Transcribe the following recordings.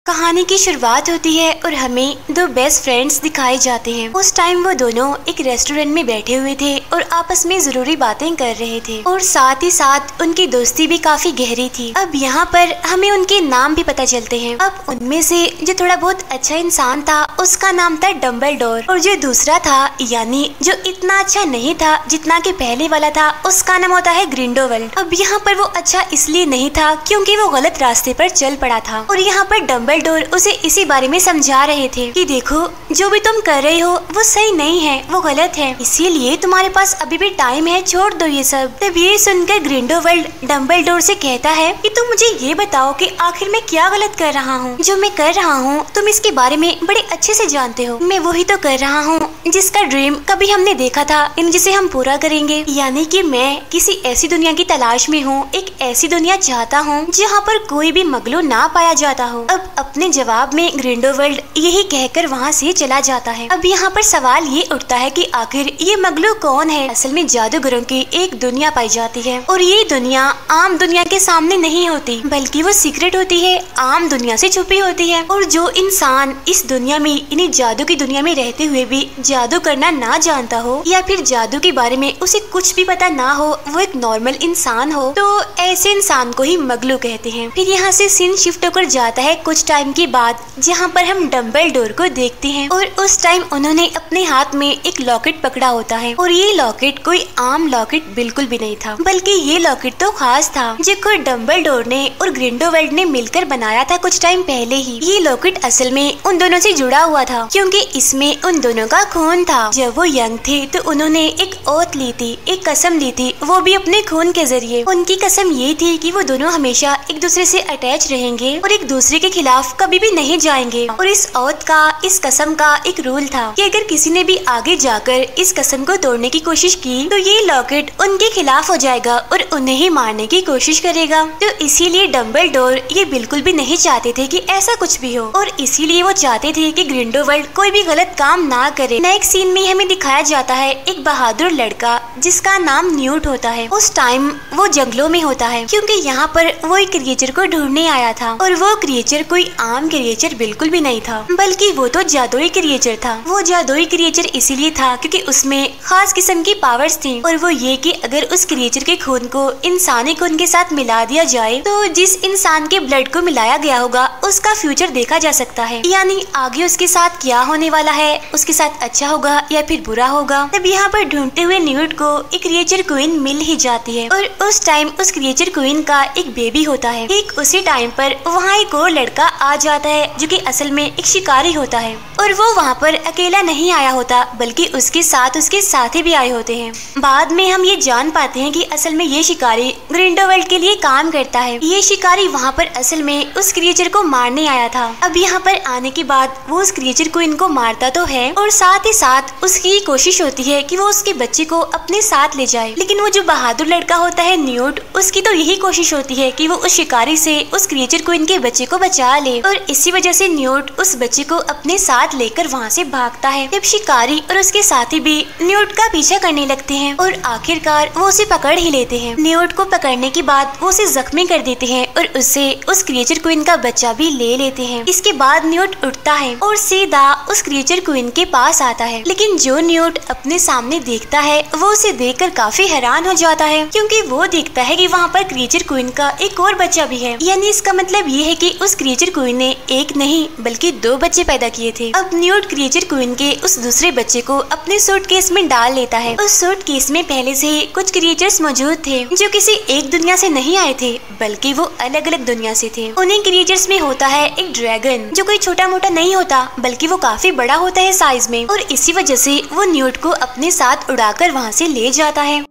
कहानी की शुरुआत होती है और हमें दो बेस्ट फ्रेंड्स दिखाए जाते हैं। उस टाइम वो दोनों एक रेस्टोरेंट में बैठे हुए थे और आपस में जरूरी बातें कर रहे थे और साथ ही साथ उनकी दोस्ती भी काफी गहरी थी। अब यहाँ पर हमें उनके नाम भी पता चलते हैं। अब उनमें से जो थोड़ा बहुत अच्छा इंसान था उसका नाम था डम्बलडोर और जो दूसरा था यानी जो इतना अच्छा नहीं था जितना कि पहले वाला था उसका नाम होता है ग्रिंडोवल्ड। अब यहाँ पर वो अच्छा इसलिए नहीं था क्योंकि वो गलत रास्ते पर चल पड़ा था और यहाँ पर डम्बलडोर उसे इसी बारे में समझा रहे थे कि देखो जो भी तुम कर रहे हो वो सही नहीं है, वो गलत है, इसीलिए तुम्हारे पास अभी भी टाइम है, छोड़ दो ये सब। तब ये सुनकर ग्रिंडोवल्ड डम्बलडोर से कहता है कि तुम मुझे ये बताओ कि आखिर मैं क्या गलत कर रहा हूँ। जो मैं कर रहा हूँ तुम इसके बारे में बड़े अच्छे से जानते हो। मैं वही तो कर रहा हूँ जिसका ड्रीम कभी हमने देखा था, जिसे हम पूरा करेंगे। यानी कि मैं किसी ऐसी दुनिया की तलाश में हूँ, एक ऐसी दुनिया चाहता हूँ जहाँ पर कोई भी मगलू ना पाया जाता हो। अब अपने जवाब में ग्रिंडोवल्ड यही कहकर वहाँ से चला जाता है। अब यहाँ पर सवाल ये उठता है कि आखिर ये मगलू कौन है। असल में जादूगरों की एक दुनिया पाई जाती है और ये दुनिया आम दुनिया के सामने नहीं होती बल्कि वो सीक्रेट होती है, आम दुनिया से छुपी होती है। और जो इंसान इस दुनिया में यानी जादू की दुनिया में रहते हुए भी जादू करना ना जानता हो या फिर जादू के बारे में उसे कुछ भी पता ना हो, वो एक नॉर्मल इंसान हो, तो ऐसे इंसान को ही मगलू कहते हैं। फिर यहाँ से सीन शिफ्ट होकर जाता है कुछ टाइम के बाद जहाँ पर हम डम्बलडोर को देखते हैं और उस टाइम उन्होंने अपने हाथ में एक लॉकेट पकड़ा होता है और ये लॉकेट कोई आम लॉकेट बिल्कुल भी नहीं था बल्कि ये लॉकेट तो खास था जो खुद डम्बलडोर ने और ग्रिंडोवल्ड ने मिलकर बनाया था कुछ टाइम पहले ही। ये लॉकेट असल में उन दोनों से जुड़ा हुआ था क्योंकि इसमें उन दोनों का खून था। जब वो यंग थे तो उन्होंने एक ओथ ली थी, एक कसम ली थी, वो भी अपने खून के जरिए। उनकी कसम ये थी कि वो दोनों हमेशा एक दूसरे से अटैच रहेंगे और एक दूसरे के खिलाफ कभी भी नहीं जाएंगे। और इस ओथ का, इस कसम का एक रूल था कि अगर किसी ने भी आगे जाकर इस कसम को तोड़ने की कोशिश की तो ये लॉकेट उनके खिलाफ हो जाएगा और उन्हें ही मारने की कोशिश करेगा। तो इसीलिए डम्बलडोर ये बिल्कुल भी नहीं चाहते थे कि ऐसा कुछ भी हो और इसीलिए वो चाहते थे कि ग्रिंडोवल्ड कोई भी गलत काम ना करे। नेक्स्ट सीन में हमें दिखाया जाता है एक बहादुर लड़का जिसका नाम न्यूट होता है। उस टाइम वो जंगलों में होता है क्योंकि यहाँ पर वो एक क्रिएचर को ढूंढने आया था और वो क्रिएचर कोई आम क्रिएचर बिल्कुल भी नहीं था बल्कि वो तो जादुई क्रिएचर था। वो जादुई क्रिएचर इसीलिए था क्योंकि उसमें खास किस्म की पावर्स थी और वो ये कि अगर उस क्रिएचर के खून को इंसानी खून के साथ मिला दिया जाए तो जिस इंसान के ब्लड को मिलाया गया होगा उसका फ्यूचर देखा जा सकता है, यानी आगे उसके साथ क्या होने वाला है, उसके साथ अच्छा होगा या फिर बुरा होगा। तब यहाँ पर ढूंढते हुए न्यूट को एक क्रिएचर क्वीन मिल ही जाती है और उस टाइम उस क्रिएचर क्वीन का एक बेबी होता है। ठीक उसी टाइम पर वहाँ एक और लड़का आ जाता है जो कि असल में एक शिकारी होता है और वो वहाँ पर अकेला नहीं आया होता बल्कि उसके साथ उसके साथी भी आए होते हैं। बाद में हम ये जान पाते हैं कि असल में ये शिकारी ग्रिंडोवल्ड के लिए काम करता है। ये शिकारी वहाँ पर असल में उस क्रिएचर को मारने आया था। अब यहाँ पर आने के बाद वो उस क्रिएचर को इनको मारता तो है और साथ ही साथ उसकी कोशिश होती है कि वो उसके बच्चे को अपने साथ ले जाए, लेकिन वो जो बहादुर लड़का होता है न्यूट, उसकी तो यही कोशिश होती है कि वो उस शिकारी से उस क्रिएचर को इनके बच्चे को बचा ले और इसी वजह से न्यूट उस बच्चे को अपने साथ लेकर वहाँ से भागता है। जब शिकारी और उसके साथी भी न्यूट का पीछा करने लगते हैं और आखिरकार वो उसे पकड़ ही लेते हैं। न्यूट को पकड़ने के बाद वो उसे जख्मी कर देते हैं और उससे उस क्रिएचर क्वीन का बच्चा भी ले लेते हैं। इसके बाद न्यूट उठता है और सीधा उस क्रिएचर क्वीन के पास आता है, लेकिन जो न्यूट अपने सामने देखता है वो उसे देखकर काफी हैरान हो जाता है क्योंकि वो देखता है कि वहाँ पर क्रिएचर क्वीन का एक और बच्चा भी है। यानी इसका मतलब ये है कि उस क्रिएचर क्वीन ने एक नहीं बल्कि दो बच्चे पैदा किए थे। अब न्यूट क्रिएचर क्वीन के उस दूसरे बच्चे को अपने सूटकेस में डाल लेता है। उस सूटकेस में पहले से ही कुछ क्रिएचर्स मौजूद थे जो किसी एक दुनिया से नहीं आए थे बल्कि वो अलग अलग दुनिया से थे। उन्हीं क्रिएचर्स में होता है एक ड्रैगन जो कोई छोटा मोटा नहीं होता बल्कि वो काफी बड़ा होता है साइज में और इसी वजह से वो न्यूट को अपने साथ उड़ाकर वहाँ से ले जाता है।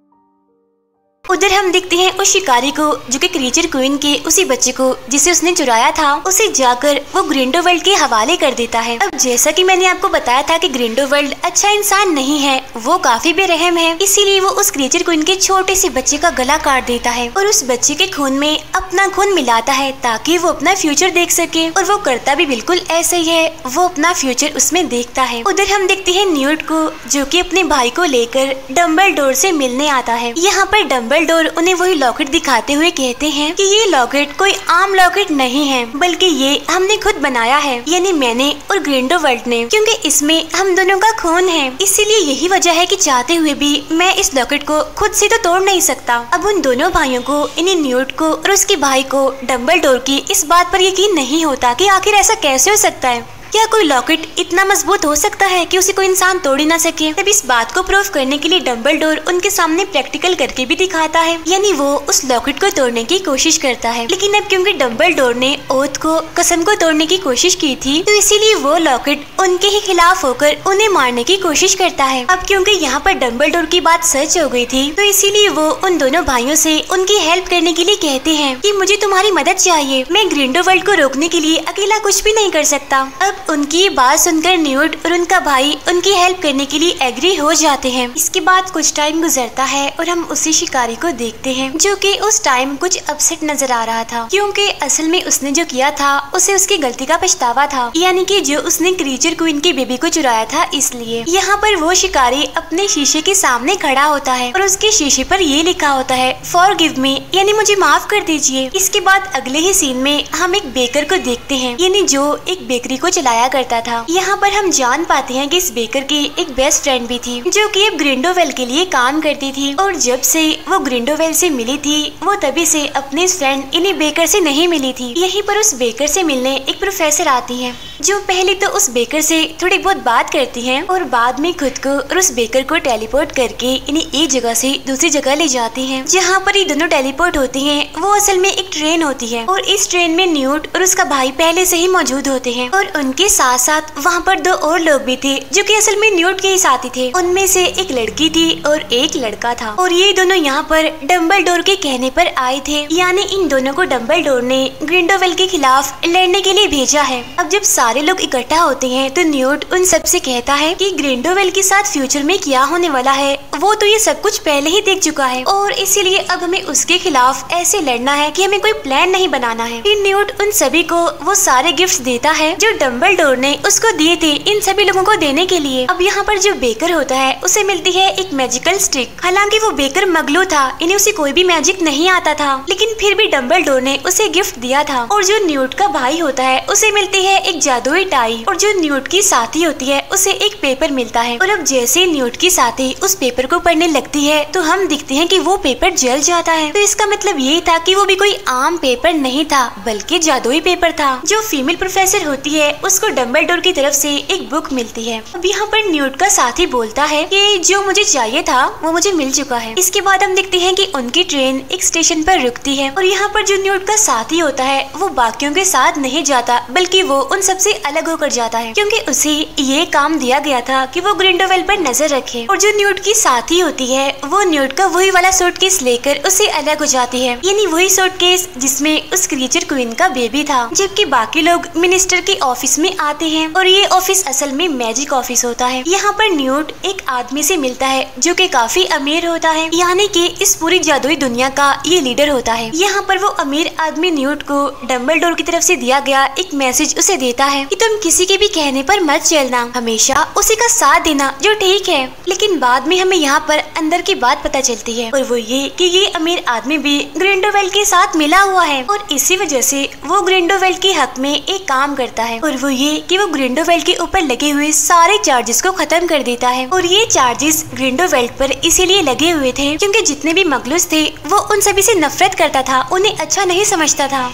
उधर हम देखते हैं उस शिकारी को जो कि क्रिएचर क्वीन के उसी बच्चे को जिसे उसने चुराया था उसे जाकर वो ग्रिंडोवल्ड के हवाले कर देता है। अब जैसा कि मैंने आपको बताया था कि ग्रिंडोवल्ड अच्छा इंसान नहीं है, वो काफी बेरहम है, इसीलिए वो उस क्रिएचर क्वीन के छोटे से बच्चे का गला काट देता है और उस बच्चे के खून में अपना खून मिलाता है ताकि वो अपना फ्यूचर देख सके और वो करता भी बिल्कुल ऐसे ही है, वो अपना फ्यूचर उसमें देखता है। उधर हम देखते हैं न्यूट को जो कि अपने भाई को लेकर डम्बलडोर से मिलने आता है। यहाँ पर डम्बलडोर उन्हें वही लॉकेट दिखाते हुए कहते हैं कि ये लॉकेट कोई आम लॉकेट नहीं है, बल्कि ये हमने खुद बनाया है, यानी मैंने और ग्रिंडेलवाल्ड ने, क्योंकि इसमें हम दोनों का खून है। इसीलिए यही वजह है कि चाहते हुए भी मैं इस लॉकेट को खुद से तो तोड़ नहीं सकता। अब उन दोनों भाइयों को, इन्हीं न्यूट को और उसके भाई को डम्बलडोर की इस बात पर यकीन नहीं होता कि आखिर ऐसा कैसे हो सकता है। क्या कोई लॉकेट इतना मजबूत हो सकता है कि उसे कोई इंसान तोड़ ही ना सके। तब इस बात को प्रूव करने के लिए डम्बलडोर उनके सामने प्रैक्टिकल करके भी दिखाता है, यानी वो उस लॉकेट को तोड़ने की कोशिश करता है। लेकिन अब क्योंकि डम्बलडोर ने ओथ को, कसम को तोड़ने की कोशिश की थी, तो इसीलिए वो लॉकेट उनके ही खिलाफ होकर उन्हें मारने की कोशिश करता है। अब क्योंकि यहाँ पर डम्बलडोर की बात सच हो गई थी, तो इसीलिए वो उन दोनों भाइयों से उनकी हेल्प करने के लिए कहते हैं कि मुझे तुम्हारी मदद चाहिए, मैं ग्रिंडेलवाल्ड को रोकने के लिए अकेला कुछ भी नहीं कर सकता। अब उनकी बात सुनकर न्यूट और उनका भाई उनकी हेल्प करने के लिए एग्री हो जाते हैं। इसके बाद कुछ टाइम गुजरता है और हम उसी शिकारी को देखते हैं जो कि उस टाइम कुछ अपसेट नजर आ रहा था, क्योंकि असल में उसने जो किया था उसे उसकी गलती का पछतावा था, यानी कि जो उसने क्रीचर क्वीन की बेबी को चुराया था। इसलिए यहाँ पर वो शिकारी अपने शीशे के सामने खड़ा होता है और उसके शीशे पर ये लिखा होता है फॉरगिव मी, यानी मुझे माफ कर दीजिए। इसके बाद अगले ही सीन में हम एक बेकर को देखते हैं, यानी जो एक बेकरी को चलाया करता था। यहाँ पर हम जान पाते हैं कि इस बेकर की एक बेस्ट फ्रेंड भी थी, जो कि अब ग्रिंडेलवाल्ड के लिए काम करती थी, और जब से वो ग्रिंडेलवाल्ड से मिली थी, वो तभी से अपने इस फ्रेंड इन्हीं बेकर से नहीं मिली थी। यहीं पर उस बेकर से मिलने एक प्रोफेसर आती है, जो पहले तो उस बेकर से थोड़ी बहुत बात करती हैं और बाद में खुद को और उस बेकर को टेलीपोर्ट करके इन्हें एक जगह से दूसरी जगह ले जाती हैं। जहाँ पर ये दोनों टेलीपोर्ट होती हैं, वो असल में एक ट्रेन होती है, और इस ट्रेन में न्यूट और उसका भाई पहले से ही मौजूद होते हैं, और उनके साथ साथ वहाँ पर दो और लोग भी थे जो कि असल में न्यूट के ही साथी थे। उनमें से एक लड़की थी और एक लड़का था, और ये दोनों यहाँ पर डम्बलडोर के कहने पर आए थे, यानी इन दोनों को डम्बलडोर ने ग्रिंडेलवाल्ड के खिलाफ लड़ने के लिए भेजा है। अब जब सारे लोग इकट्ठा होते हैं तो न्यूट उन सब से कहता है कि ग्रिंडेलवाल्ड के साथ फ्यूचर में क्या होने वाला है वो तो ये सब कुछ पहले ही देख चुका है, और इसीलिए अब हमें उसके खिलाफ ऐसे लड़ना है कि हमें कोई प्लान नहीं बनाना है। फिर न्यूट उन सभी को वो सारे गिफ्ट्स देता है जो डम्बलडोर ने उसको दिए थे इन सभी लोगों को देने के लिए। अब यहाँ पर जो बेकर होता है उसे मिलती है एक मैजिकल स्टिक। हालांकि वो बेकर मगलू था, इन्हें उसे कोई भी मैजिक नहीं आता था, लेकिन फिर भी डम्बलडोर ने उसे गिफ्ट दिया था। और जो न्यूट का भाई होता है उसे मिलती है एक जादुई टाई, और जो न्यूट की साथी होती है उसे एक पेपर मिलता है। और अब जैसे न्यूट की साथी उस पेपर को पढ़ने लगती है तो हम दिखते हैं कि वो पेपर जल जाता है। तो इसका मतलब ये था कि वो भी कोई आम पेपर नहीं था, बल्कि जादुई पेपर था। जो फीमेल प्रोफेसर होती है उसको डम्बलडोर की तरफ से एक बुक मिलती है। अब यहाँ पर न्यूट का साथी बोलता है कि जो मुझे चाहिए था वो मुझे मिल चुका है। इसके बाद हम देखते हैं कि उनकी ट्रेन एक स्टेशन पर रुकती है, और यहाँ पर जो न्यूट का साथी होता है वो बाकियों के साथ नहीं जाता, बल्कि वो उन सबसे अलग होकर जाता है, क्योंकि उसे ये काम दिया गया था कि वो ग्रिंडेलवाल्ड पर नजर रखे। और जो न्यूट की साथी होती है वो न्यूट का वही वाला सूटकेस लेकर उससे अलग हो जाती है, यानी वही सूटकेस जिसमें उस क्रीचर क्वीन का बेबी था। जबकि बाकी लोग मिनिस्टर के ऑफिस में आते हैं, और ये ऑफिस असल में मैजिक ऑफिस होता है। यहाँ पर न्यूट एक आदमी से मिलता है जो कि काफी अमीर होता है, यानी कि इस पूरी जादुई दुनिया का ये लीडर होता है। यहाँ पर वो अमीर आदमी न्यूट को डम्बलडोर की तरफ से दिया गया एक मैसेज उसे देता है कि तुम किसी के भी कहने पर मत चलना, हमेशा उसी का साथ देना, जो ठीक है। लेकिन बाद में हमें यहाँ पर अंदर की बात पता चलती है, और वो ये कि ये अमीर आदमी भी ग्रिंडेलवाल्ड के साथ मिला हुआ है, और इसी वजह से वो ग्रिंडेलवाल्ड के हक में एक काम करता है, और वो ये कि वो ग्रिंडेलवाल्ड के ऊपर लगे हुए सारे चार्जेस को खत्म कर देता है। और ये चार्जेस ग्रिंडेलवाल्ड पर इसीलिए लगे हुए थे क्योंकि जितने भी मगलूस थे वो उन सभी से नफरत करता था, उन्हें अच्छा नहीं समझता था।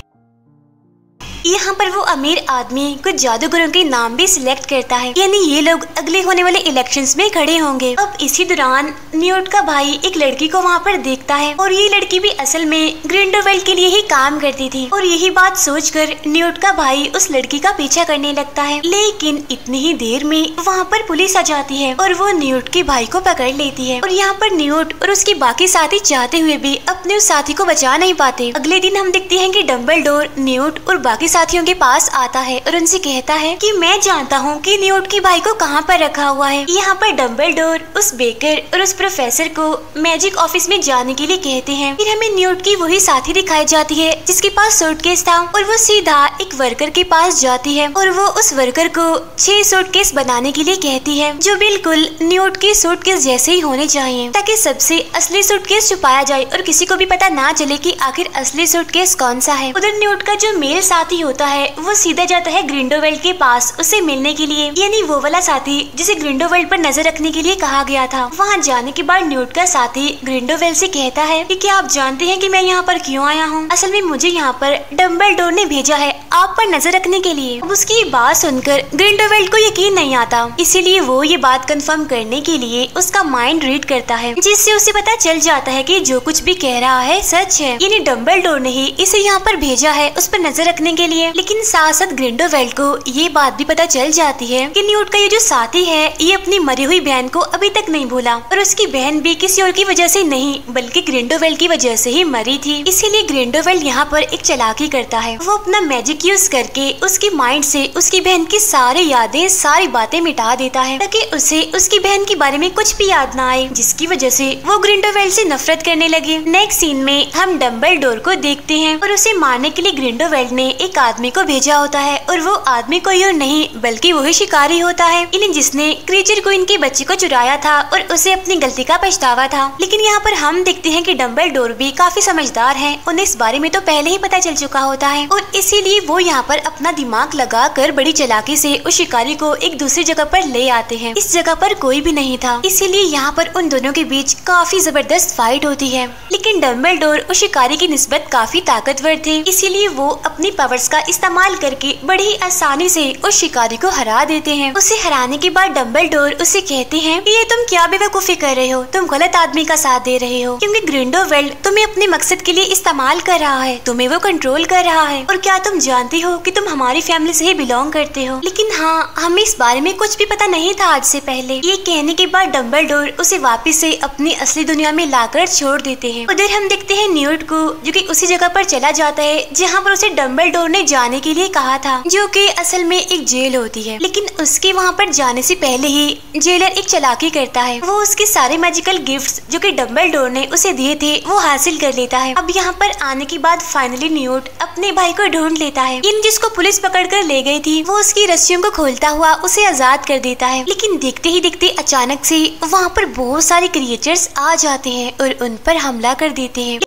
यहाँ पर वो अमीर आदमी कुछ जादूगरों के नाम भी सिलेक्ट करता है, यानी ये लोग अगले होने वाले इलेक्शंस में खड़े होंगे। अब इसी दौरान न्यूट का भाई एक लड़की को वहाँ पर देखता है, और ये लड़की भी असल में ग्रिंडेलवाल्ड के लिए ही काम करती थी। और यही बात सोचकर न्यूट का भाई उस लड़की का पीछा करने लगता है, लेकिन इतनी ही देर में वहाँ पर पुलिस आ जाती है और वो न्यूट के भाई को पकड़ लेती है। और यहाँ पर न्यूट और उसके बाकी साथी चाहते हुए भी अपने उस साथी को बचा नहीं पाते। अगले दिन हम देखते हैं कि डम्बलडोर, न्यूट और बाकी साथियों के पास आता है और उनसे कहता है कि मैं जानता हूँ कि न्यूट के भाई को कहाँ पर रखा हुआ है। यहाँ पर डम्बलडोर उस बेकर और उस प्रोफेसर को मैजिक ऑफिस में जाने के लिए कहते हैं। फिर हमें न्यूट की वही साथी दिखाई जाती है जिसके पास सूटकेस था और वो सीधा एक वर्कर के पास जाती है और वो उस वर्कर को 6 सूटकेस बनाने के लिए कहती है जो बिल्कुल न्यूट के सूटकेस जैसे ही होने चाहिए, ताकि सबसे असली सूटकेस छुपाया जाए और किसी को भी पता ना चले कि आखिर असली सूटकेस कौन सा है। उधर न्यूट का जो मेल साथी होता है वो सीधा जाता है ग्रिंडोवेल्ड के पास उसे मिलने के लिए, यानी वो वाला साथी जिसे ग्रिंडोवेल्ड पर नजर रखने के लिए कहा गया था। वहाँ जाने के बाद न्यूट का साथी ग्रिंडोवेल्ड से कहता है कि क्या आप जानते हैं कि मैं यहाँ पर क्यों आया हूँ? असल में मुझे यहाँ पर डम्बलडोर ने भेजा है आप पर नजर रखने के लिए। अब उसकी बात सुनकर ग्रिंडोवेल्ड को यकीन नहीं आता, इसीलिए वो ये बात कंफर्म करने के लिए उसका माइंड रीड करता है, जिससे उसे पता चल जाता है कि जो कुछ भी कह रहा है सच है, यानी डम्बलडोर ने ही इसे यहाँ पर भेजा है उस पर नजर रखने के लिए। लेकिन साथ साथ ग्रिंडोवेल्ड को ये बात भी पता चल जाती है कि न्यूट का ये जो साथी है ये अपनी मरी हुई बहन को अभी तक नहीं भूला और उसकी बहन भी किसी और की वजह से नहीं बल्कि ग्रिंडोवेल्ड की वजह से ही मरी थी। इसीलिए ग्रिंडोवेल्ड यहाँ पर एक चालाकी करता है, वो अपना मैजिक यूज करके उसकी माइंड से उसकी बहन की सारी यादें सारी बातें मिटा देता है ताकि उसे उसकी बहन के बारे में कुछ भी याद ना आए, जिसकी वजह से वो ग्रिंडोवेल्ड से नफरत करने लगे। नेक्स्ट सीन में हम डम्बलडोर को देखते हैं और उसे मारने के लिए ग्रिंडोवेल्ड ने एक आदमी को भेजा होता है और वो आदमी कोई और नहीं बल्कि वही शिकारी होता है, यानी जिसने क्रीचर क्वीन के बच्चे को चुराया था और उसे अपनी गलती का पछतावा था। लेकिन यहाँ पर हम देखते हैं कि डम्बलडोर भी काफी समझदार है, उन्हें इस बारे में तो पहले ही पता चल चुका होता है और इसीलिए वो यहाँ पर अपना दिमाग लगाकर बड़ी चालाकी से उस शिकारी को एक दूसरी जगह पर ले आते हैं। इस जगह पर कोई भी नहीं था, इसीलिए यहाँ पर उन दोनों के बीच काफी जबरदस्त फाइट होती है। लेकिन डम्बलडोर उस शिकारी की निस्बत काफी ताकतवर थे, इसीलिए वो अपनी पावर्स का इस्तेमाल करके बड़ी आसानी से उस शिकारी को हरा देते हैं। उसे हराने के बाद डम्बलडोर उसे कहते हैं कि ये तुम क्या बेवकूफी कर रहे हो, तुम गलत आदमी का साथ दे रहे हो, क्योंकि ग्रिंडोवेल्ड तुम्हें अपने मकसद के लिए इस्तेमाल कर रहा है, तुम्हें वो कंट्रोल कर रहा है। और क्या तुम जानती हो कि तुम हमारी फैमिली से ही बिलोंग करते हो? लेकिन हाँ, हमें इस बारे में कुछ भी पता नहीं था आज से पहले। ये कहने के बाद डम्बलडोर उसे वापस से अपनी असली दुनिया में लाकर छोड़ देते हैं। उधर हम देखते हैं न्यूट को जो कि उसी जगह पर चला जाता है जहाँ पर उसे डम्बलडोर ने जाने के लिए कहा था, जो कि असल में एक जेल होती है। लेकिन उसके वहाँ पर जाने से पहले ही जेलर एक चालाकी करता है, वो उसके सारे मैजिकल गिफ्ट्स जो कि डम्बलडोर ने उसे दिए थे वो हासिल कर लेता है। अब यहाँ पर आने के बाद फाइनली न्यूट अपने भाई को ढूंढ लेता है, इन जिसको पुलिस पकड़कर ले गई थी, वो उसकी रस्सियों को खोलता हुआ उसे आजाद कर देता है। लेकिन देखते ही देखते अचानक से वहाँ पर बहुत सारे क्रिएचर्स आ जाते हैं और उन पर हमला कर देते हैं।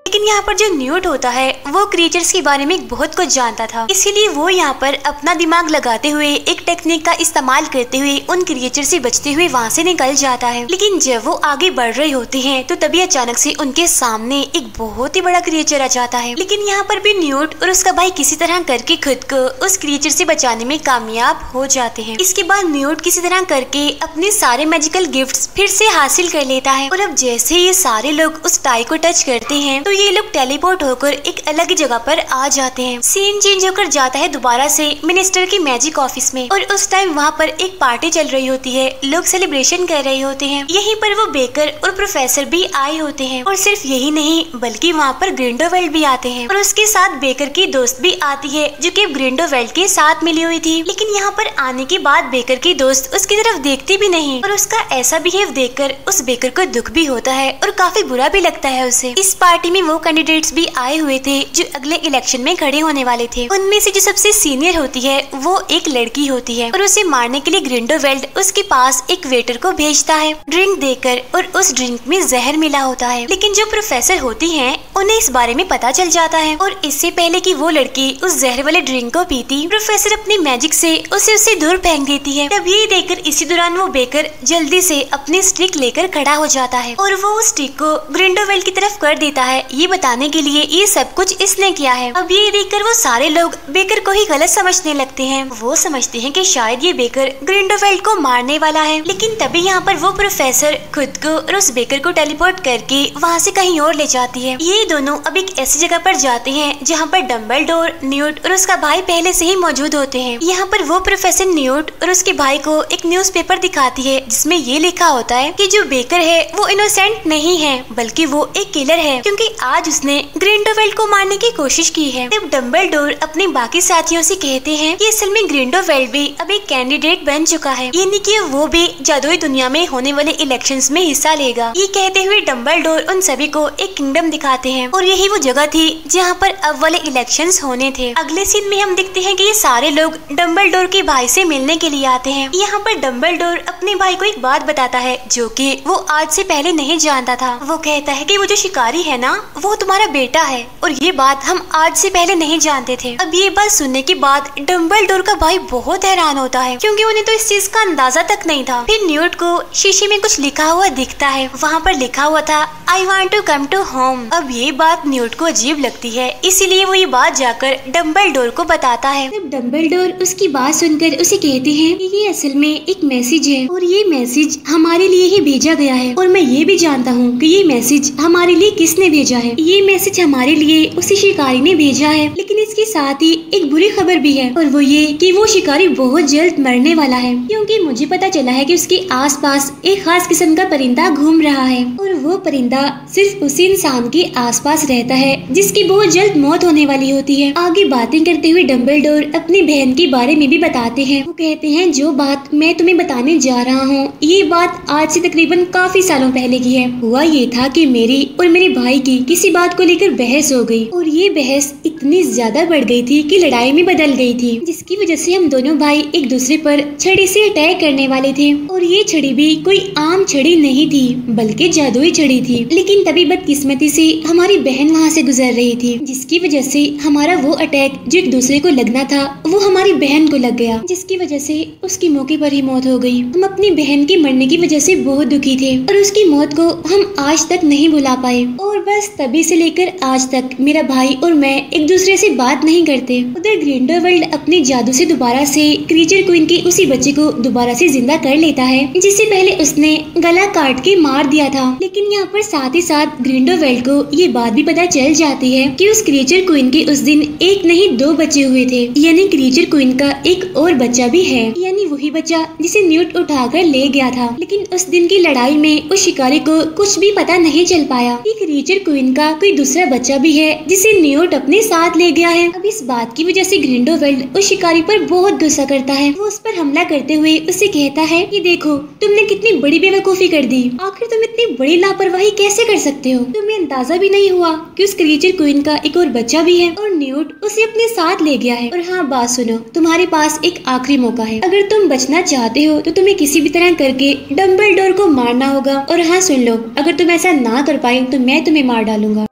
लेकिन यहाँ पर जो न्यूट होता है वो क्रिएचर्स के बारे में बहुत कुछ जानता था, इसीलिए वो यहाँ पर अपना दिमाग लगाते हुए एक टेक्निक का इस्तेमाल करते हुए उन क्रिएचर से बचते हुए वहाँ से निकल जाता है। लेकिन जब वो आगे बढ़ रहे होते हैं तो तभी अचानक से उनके सामने एक बहुत ही बड़ा क्रिएचर आ जाता है। लेकिन यहाँ पर भी न्यूट और उसका भाई किसी तरह करके खुद को उस क्रिएचर से बचाने में कामयाब हो जाते हैं। इसके बाद न्यूट किसी तरह करके अपने सारे मैजिकल गिफ्ट्स फिर से हासिल कर लेता है और अब जैसे ये सारे लोग उस टाई को टच करते हैं तो ये लोग टेलीपोर्ट होकर एक अलग जगह पर आ जाते हैं। सीन चेंज होकर जाता है दोबारा से मिनिस्टर की मैजिक ऑफिस में और उस टाइम वहाँ पर एक पार्टी चल रही होती है, लोग सेलिब्रेशन कर रहे होते हैं। यहीं पर वो बेकर और प्रोफेसर भी आए होते हैं और सिर्फ यही नहीं बल्कि वहाँ पर ग्रिंडोवेल्ड भी आते हैं और उसके साथ बेकर की दोस्त भी आती है जो कि ग्रिंडोवेल्ड के साथ मिली हुई थी। लेकिन यहाँ पर आने के बाद बेकर की दोस्त उसकी तरफ देखती भी नहीं और उसका ऐसा बिहेव देखकर उस बेकर को दुख भी होता है और काफी बुरा भी लगता है उसे। इस पार्टी में वो कैंडिडेट्स भी आए हुए थे जो अगले इलेक्शन में खड़े होने वाले थे। उनमें से जो सबसे सीनियर होती है वो एक लड़की होती है और उसे मारने के लिए ग्रिंडोवेल्ड उसके पास एक वेटर को भेजता है ड्रिंक देकर और उस ड्रिंक में जहर मिला होता है। लेकिन जो प्रोफेसर होती हैं उन्हें इस बारे में पता चल जाता है और इससे पहले कि वो लड़की उस जहर वाले ड्रिंक को पीती, प्रोफेसर अपनी मैजिक से उसे दूर फेंक देती है। तब ये देखकर इसी दौरान वो बेकर जल्दी से अपनी स्टिक लेकर खड़ा हो जाता है और वो उस स्टिक को ग्रिंडोवेल्ड की तरफ कर देता है ये बताने के लिए ये सब कुछ इसने किया है। अब ये देखकर वो सारे लोग बेकर को ही गलत समझने लगते हैं। वो समझते हैं कि शायद ये बेकर ग्रिंडोवेल्ड को मारने वाला है। लेकिन तभी यहाँ पर वो प्रोफेसर खुद को और उस बेकर को टेलीपोर्ट करके वहाँ से कहीं और ले जाती है। ये दोनों अब एक ऐसी जगह पर जाते हैं जहाँ पर डम्बलडोर, न्यूट और उसका भाई पहले से ही मौजूद होते हैं। यहाँ पर वो प्रोफेसर न्यूट और उसके भाई को एक न्यूज़पेपर दिखाती है जिसमें ये लिखा होता है कि जो बेकर है वो इनोसेंट नहीं है बल्कि वो एक किलर है, क्योंकि आज आज उसने ग्रिंडेलवाल्ड को मारने की कोशिश की है। तब डम्बलडोर अपने बाकी साथियों से कहते हैं कि असल में ग्रिंडेलवाल्ड भी अब एक कैंडिडेट बन चुका है, यानी कि वो भी जादुई दुनिया में होने वाले इलेक्शंस में हिस्सा लेगा। ये कहते हुए डम्बलडोर उन सभी को एक किंगडम दिखाते हैं और यही वो जगह थी जहाँ पर अब वाले इलेक्शंस होने थे। अगले सीन में हम देखते हैं कि ये सारे लोग डम्बलडोर के भाई से मिलने के लिए आते हैं। यहाँ पर डम्बलडोर अपने भाई को एक बात बताता है जो कि वो आज से पहले नहीं जानता था। वो कहता है कि वो जो शिकारी है ना, वो तुम्हारा बेटा है और ये बात हम आज से पहले नहीं जानते थे। अब ये बात सुनने के बाद डम्बलडोर का भाई बहुत हैरान होता है क्योंकि उन्हें तो इस चीज का अंदाजा तक नहीं था। फिर न्यूट को शीशे में कुछ लिखा हुआ दिखता है। वहाँ पर लिखा हुआ था I want to come to home. अब ये बात न्यूट को अजीब लगती है, इसीलिए वो ये बात जाकर डम्बलडोर को बताता है। तब डम्बलडोर उसकी बात सुनकर उसे कहते हैं कि ये असल में एक मैसेज है और ये मैसेज हमारे लिए ही भेजा गया है और मैं ये भी जानता हूँ कि ये मैसेज हमारे लिए किसने भेजा है। ये मैसेज हमारे लिए उसी शिकारी ने भेजा है, लेकिन इसके साथ ही एक बुरी खबर भी है और वो ये कि वो शिकारी बहुत जल्द मरने वाला है क्योंकि मुझे पता चला है कि उसके आसपास एक खास किस्म का परिंदा घूम रहा है और वो परिंदा सिर्फ उसी इंसान के आसपास रहता है जिसकी बहुत जल्द मौत होने वाली होती है। आगे बातें करते हुए डम्बलडोर अपनी बहन के बारे में भी बताते हैं। वो कहते हैं जो बात मैं तुम्हें बताने जा रहा हूँ ये बात आज से तकरीबन काफी सालों पहले की है। हुआ ये था कि मेरी और मेरे भाई की किसी बात को लेकर बहस हो गई और ये बहस इतनी ज्यादा बढ़ गई थी कि लड़ाई में बदल गई थी, जिसकी वजह से हम दोनों भाई एक दूसरे पर छड़ी से अटैक करने वाले थे और ये छड़ी भी कोई आम छड़ी नहीं थी बल्कि जादुई छड़ी थी। लेकिन तभी बदकिस्मती से हमारी बहन वहाँ से गुजर रही थी, जिसकी वजह से हमारा वो अटैक जो एक दूसरे को लगना था वो हमारी बहन को लग गया, जिसकी वजह से उसकी मौके पर ही मौत हो गई। हम अपनी बहन के मरने की वजह से बहुत दुखी थे और उसकी मौत को हम आज तक नहीं भुला पाए और बस तभी से लेकर आज तक मेरा भाई और मैं एक दूसरे से बात नहीं करते। उधर ग्रिंडेलवाल्ड अपने जादू से दोबारा से क्रीचर क्वीन के उसी बच्चे को दोबारा से जिंदा कर लेता है जिसे पहले उसने गला काट के मार दिया था। लेकिन यहाँ पर साथ ही साथ ग्रिंडेलवाल्ड को ये बात भी पता चल जाती है कि उस क्रीचर क्वीन के उस दिन एक नहीं दो बच्चे हुए थे, यानी क्रीचर क्वीन का एक और बच्चा भी है, यानी वही बच्चा जिसे न्यूट उठाकर ले गया था। लेकिन उस दिन की लड़ाई में उस शिकारी को कुछ भी पता नहीं चल पाया कि क्रीचर क्वीन का कोई दूसरा बच्चा भी है जिसे न्यूट अपने साथ ले गया है। अब इस बात की वजह से ग्रिंडेलवाल्ड उस शिकारी पर बहुत गुस्सा करता है। वो उस पर हमला करते हुए उसे कहता है कि देखो तुमने कितनी बड़ी बेवकूफी कर दी, आखिर तुम इतनी बड़ी लापरवाही कैसे कर सकते हो? तुम्हें अंदाजा भी नहीं हुआ कि उस क्रीचर क्वीन का एक और बच्चा भी है और न्यूट उसे अपने साथ ले गया है। और हाँ, बात सुनो, तुम्हारे पास एक आखिरी मौका है। अगर तुम बचना चाहते हो तो तुम्हें किसी भी तरह करके डम्बलडोर को मारना होगा। और हाँ सुन लो, अगर तुम ऐसा ना कर पाए तो मैं तुम्हें मार डालूंगा।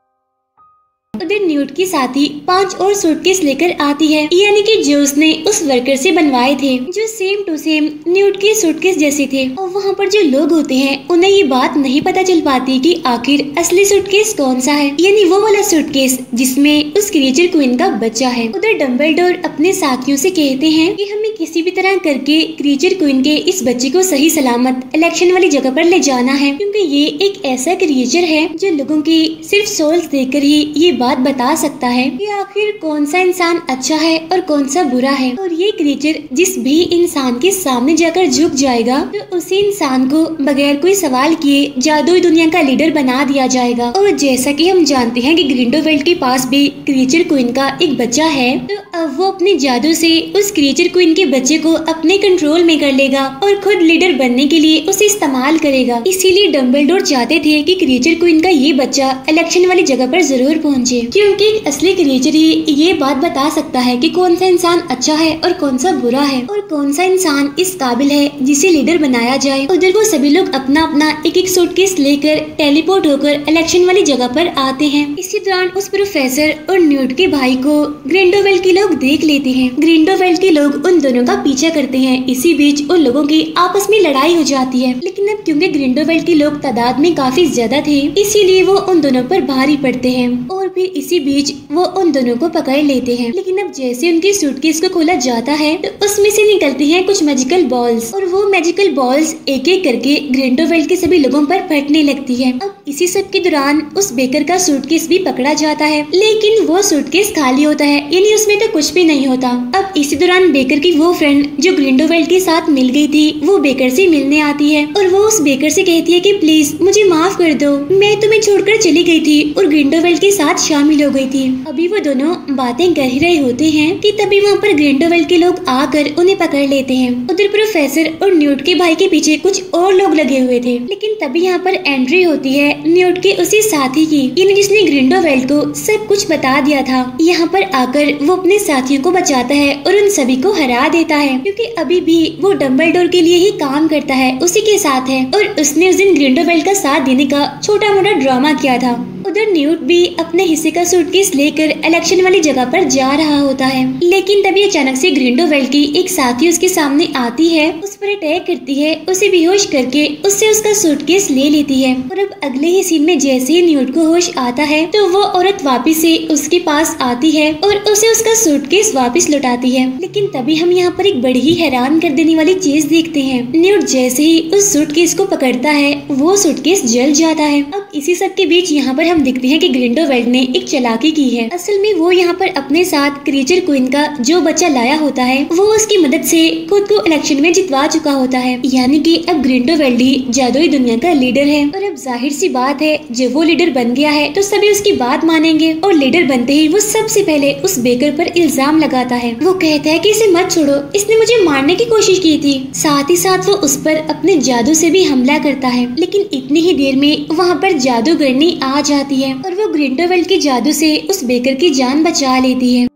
उधर न्यूट की साथी 5 और सूटकेस लेकर आती है, यानी कि जो उसने उस वर्कर से बनवाए थे जो सेम टू सेम न्यूट के सूटकेस जैसे थे। और वहाँ पर जो लोग होते हैं उन्हें ये बात नहीं पता चल पाती कि आखिर असली सूटकेस कौन सा है, यानी वो वाला सूटकेस जिसमें उस क्रीचर क्वीन का बच्चा है। उधर डम्बलडोर अपने साथियों से कहते हैं कि हमें किसी भी तरह करके क्रीचर क्वीन के इस बच्चे को सही सलामत इलेक्शन वाली जगह पर ले जाना है, क्योंकि ये एक ऐसा क्रीचर है जो लोगों की सिर्फ सोल्स देखकर ही ये बात बता सकता है कि आखिर कौन सा इंसान अच्छा है और कौन सा बुरा है। और ये क्रीचर जिस भी इंसान के सामने जाकर झुक जाएगा तो उसी इंसान को बगैर कोई सवाल किए जादुई दुनिया का लीडर बना दिया जाएगा। और जैसा कि हम जानते हैं कि ग्रिंडेलवाल्ड के पास भी क्रीचर क्वीन का एक बच्चा है, तो अब वो अपने जादू से उस क्रीचर क्वीन के बच्चे को अपने कंट्रोल में कर लेगा और खुद लीडर बनने के लिए उसे इस्तेमाल करेगा। इसीलिए डम्बलडोर चाहते थे कि क्रीचर क्वीन का ये बच्चा इलेक्शन वाली जगह पर जरूर पहुंचे, क्योंकि असली क्रीचर ही ये बात बता सकता है कि कौन सा इंसान अच्छा है और कौन सा बुरा है और कौन सा इंसान इस काबिल है जिसे लीडर बनाया जाए। उधर वो सभी लोग अपना अपना एक सूटकेस लेकर टेलीपोर्ट होकर इलेक्शन वाली जगह पर आते हैं। इसी दौरान उस प्रोफेसर और न्यूट के भाई को ग्रिंडेलवाल्ड के लोग देख लेते हैं। ग्रिंडेलवाल्ड के लोग उन दोनों का पीछा करते हैं। इसी बीच उन लोगों की आपस में लड़ाई हो जाती है, लेकिन अब क्योंकि ग्रिंडेलवाल्ड के लोग तादाद में काफी ज्यादा थे इसीलिए वो उन दोनों पर भारी पड़ते हैं और फिर इसी बीच वो उन दोनों को पकड़ लेते हैं। लेकिन अब जैसे उनकी सूटकेस को खोला जाता है तो उसमें से निकलती हैं कुछ मैजिकल बॉल्स और वो मैजिकल बॉल्स एक एक करके ग्रिंडेलवाल्ड के सभी लोगों पर फटने लगती है। अब इसी सब के दौरान उस बेकर का सूटकेस भी पकड़ा जाता है, लेकिन वो सूटकेस खाली होता है, यानी उसमें तो कुछ भी नहीं होता। अब इसी दौरान बेकर की वो वो फ्रेंड जो ग्रिंडोवेल्ड के साथ मिल गई थी वो बेकर से मिलने आती है और वो उस बेकर से कहती है कि प्लीज मुझे माफ कर दो, मैं तुम्हें छोड़कर चली गई थी और ग्रिंडोवेल्ड के साथ शामिल हो गई थी। अभी वो दोनों बातें कर ही रहे होते हैं कि तभी वहाँ पर ग्रिंडोवेल्ड के लोग आकर उन्हें पकड़ लेते हैं। उधर प्रोफेसर और न्यूट के भाई के पीछे कुछ और लोग लगे हुए थे, लेकिन तभी यहाँ पर एंट्री होती है न्यूट के उसी साथी की, यानी जिसने ग्रिंडोवेल्ड को सब कुछ बता दिया था। यहाँ पर आकर वो अपने साथियों को बचाता है और उन सभी को हरा देता है, क्योंकि अभी भी वो डंबलडोर के लिए ही काम करता है, उसी के साथ है और उसने उस दिन ग्रिंडोवेल्ड का साथ देने का छोटा मोटा ड्रामा किया था। उधर न्यूट भी अपने हिस्से का सूटकेस लेकर इलेक्शन वाली जगह पर जा रहा होता है, लेकिन तभी अचानक से ग्रिंडोवेल्ड की एक साथी उसके सामने आती है, उस पर अटैक करती है, उसे बेहोश करके उससे उसका सूटकेस ले लेती है। और अब अगले ही सीन में जैसे ही न्यूट को होश आता है तो वो औरत वापस से उसके पास आती है और उसे उसका सूटकेस वापस लौटाती है। लेकिन तभी हम यहाँ पर एक बड़ी ही हैरान कर देने वाली चीज देखते हैं। न्यूट जैसे ही उस सूटकेस को पकड़ता है वो सूटकेस जल जाता है। अब इसी सब के बीच यहाँ पर हम देखते हैं कि ग्रिंडोवेल्ड ने एक चालाकी की है। असल में वो यहाँ पर अपने साथ क्रीचर क्वीन का जो बच्चा लाया होता है वो उसकी मदद से खुद को इलेक्शन में जितवा चुका होता है, यानी कि अब ग्रिंडोवेल्ड ही जादुई दुनिया का लीडर है। और अब जाहिर सी बात है जब वो लीडर बन गया है तो सभी उसकी बात मानेंगे और लीडर बनते ही वो सबसे पहले उस बेकर पर इल्जाम लगाता है। वो कहता है कि इसे मत छोड़ो, इसने मुझे मारने की कोशिश की थी। साथ ही साथ वो उस पर अपने जादू से भी हमला करता है, लेकिन इतनी ही देर में वहाँ पर जादूगरनी आ जाती है और वो ग्रिंडोवेल्ड के जादू से उस बेकर की जान बचा लेती है।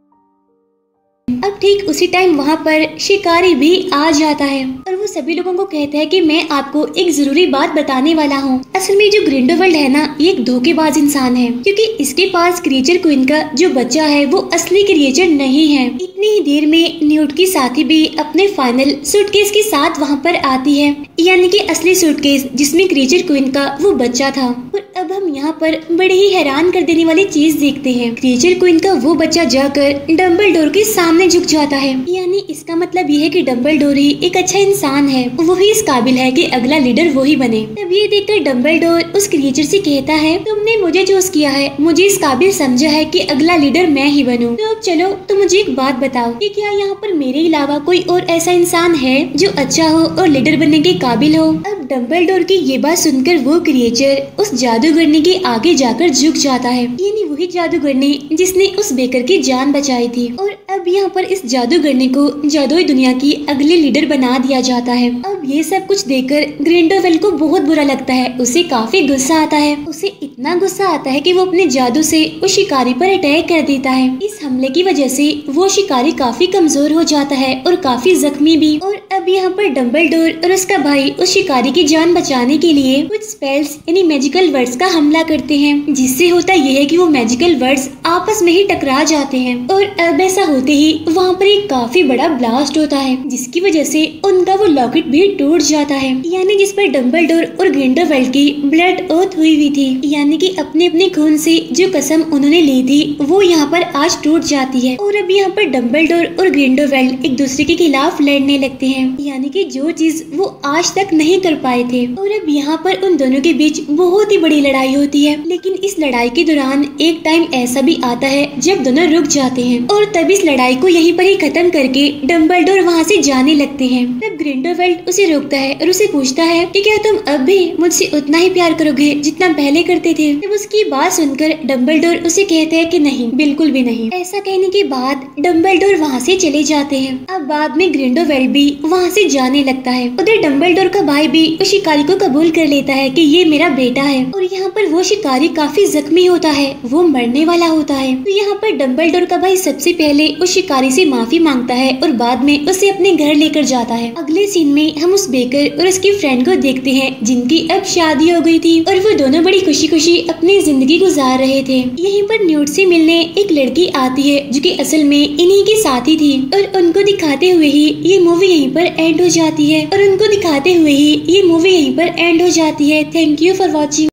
अब ठीक उसी टाइम वहाँ पर शिकारी भी आ जाता है और वो सभी लोगों को कहता है कि मैं आपको एक जरूरी बात बताने वाला हूँ। असल में जो ग्रिंडोवेल्ड है ना, ये एक धोखेबाज इंसान है, क्योंकि इसके पास क्रीचर क्वीन का जो बच्चा है वो असली क्रिएचर नहीं है। इतनी ही देर में न्यूट की साथी भी अपने फाइनल सूटकेस के साथ वहाँ पर आती है, यानी कि असली सूटकेस जिसमें क्रीचर क्वीन का वो बच्चा था। और अब हम यहाँ पर बड़े ही हैरान कर देने वाली चीज देखते हैं। क्रीचर क्वीन का वो बच्चा जाकर डंबलडोर के सामने झुक जाता है, यानी इसका मतलब ये है कि डंबलडोर ही एक अच्छा इंसान है, वही इस काबिल है कि अगला लीडर वही बने। तब ये देखकर डंबलडोर उस क्रिएचर से कहता है तुमने मुझे चूज किया है, मुझे इस काबिल समझा है कि अगला लीडर मैं ही बनूं। तो अब चलो तो मुझे एक बात बताओ कि क्या यहाँ पर मेरे अलावा कोई और ऐसा इंसान है जो अच्छा हो और लीडर बनने के काबिल हो। अब डंबलडोर की ये बात सुनकर वो क्रिएचर उस जादूगरनी के आगे जाकर झुक जाता है, यानी वही जादूगरनी जिसने उस बेकर की जान बचाई थी। और अब यहाँ पर इस जादूगरनी को जादुई दुनिया की अगली लीडर बना दिया जाता है। अब ये सब कुछ देखकर ग्रिंडोवेल्ड को बहुत बुरा लगता है, उसे काफी गुस्सा आता है। उसे इतना गुस्सा आता है कि वो अपने जादू से उस शिकारी पर अटैक कर देता है। इस हमले की वजह से वो शिकारी काफी कमजोर हो जाता है और काफी जख्मी भी। और अब यहाँ पर डंबलडोर और उसका भाई उस शिकारी की जान बचाने के लिए कुछ स्पेल्स यानी मैजिकल वर्ड्स का हमला करते हैं, जिससे होता यह है कि वो मैजिकल वर्ड्स आपस में ही टकरा जाते हैं। और अब ऐसा होते ही वहाँ पर एक काफी बड़ा ब्लास्ट होता है, जिसकी वजह से उनका वो लॉकेट भी टूट जाता है, यानी जिस पर डंबलडोर और ग्रिंडोवेल्ड की ब्लड ओथ हुई थी, यानी कि अपने अपने खून से जो कसम उन्होंने ली थी वो यहाँ पर आज टूट जाती है। और अब यहाँ पर डंबलडोर और ग्रिंडोवेल्ड एक दूसरे के खिलाफ लड़ने लगते हैं, यानी कि जो चीज वो आज तक नहीं कर पाए थे। और अब यहाँ पर उन दोनों के बीच बहुत ही बड़ी लड़ाई होती है, लेकिन इस लड़ाई के दौरान एक टाइम ऐसा भी आता है जब दोनों रुक जाते हैं और तब इस लड़ाई को यहीं पर ही खत्म करके डंबलडोर वहाँ से जाने लगते हैं। तब ग्रिंडोवेल्ड उसे रोकता है और उसे पूछता है कि क्या तुम अब भी मुझसे उतना ही प्यार करोगे जितना पहले करते थे। तब उसकी बात सुनकर डंबलडोर उसे कहते हैं कि नहीं, बिल्कुल भी नहीं। ऐसा कहने के बाद डंबलडोर वहाँ से चले जाते हैं। अब बाद में ग्रिंडोवेल्ड भी वहाँ से जाने लगता है। उधर डंबलडोर का भाई भी उस शिकारी को कबूल कर लेता है कि ये मेरा बेटा है। और यहाँ पर वो शिकारी काफी जख्मी होता है, वो मरने वाला होता है। तो यहाँ पर डंबलडोर का भाई सबसे पहले उस शिकारी से माफी मांगता है और बाद में उसे अपने घर लेकर जाता है। अगले सीन में हम उस बेकर और उसकी फ्रेंड को देखते हैं जिनकी अब शादी हो गई थी और वो दोनों बड़ी खुशी खुशी अपनी जिंदगी गुजार रहे थे। यहीं पर न्यूट से मिलने एक लड़की आती है जो कि असल में इन्हीं की साथी थी और उनको दिखाते हुए ही ये मूवी यहीं पर एंड हो जाती है। Thank you for watching.